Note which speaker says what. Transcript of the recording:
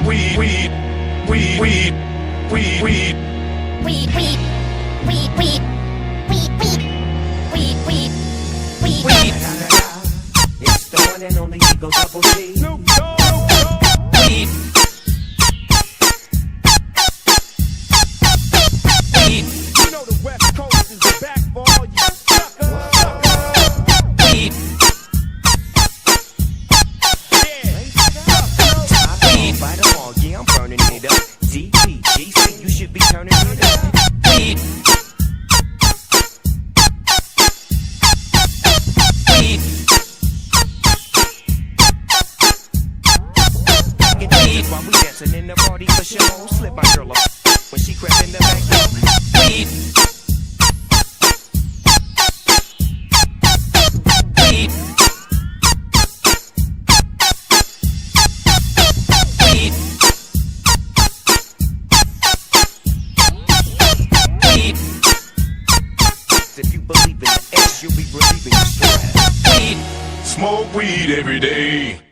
Speaker 1: weed, weed, weed, weed, weed, weed,
Speaker 2: weed, weed, weed, weed, weed, weed, weed, weed, weed.
Speaker 3: It's the one and only Eagle Double G.
Speaker 1: Snoop Dogg,
Speaker 2: Weed. Weed.
Speaker 1: you know the West Coast is back for all you suckers.
Speaker 2: Weed.
Speaker 3: Weed. By the wall, yeah, I'm burning it up. DPGC, you should be turning it up.
Speaker 2: Weed. Weed.
Speaker 3: Weed. While we dancing in the party for show, slip my girl up when she crept in the back door.
Speaker 2: Weed. Weed. Weed. Weed.
Speaker 3: If you believe in the S, you'll be relieving your stress.
Speaker 2: Weed.
Speaker 1: Smoke weed every day.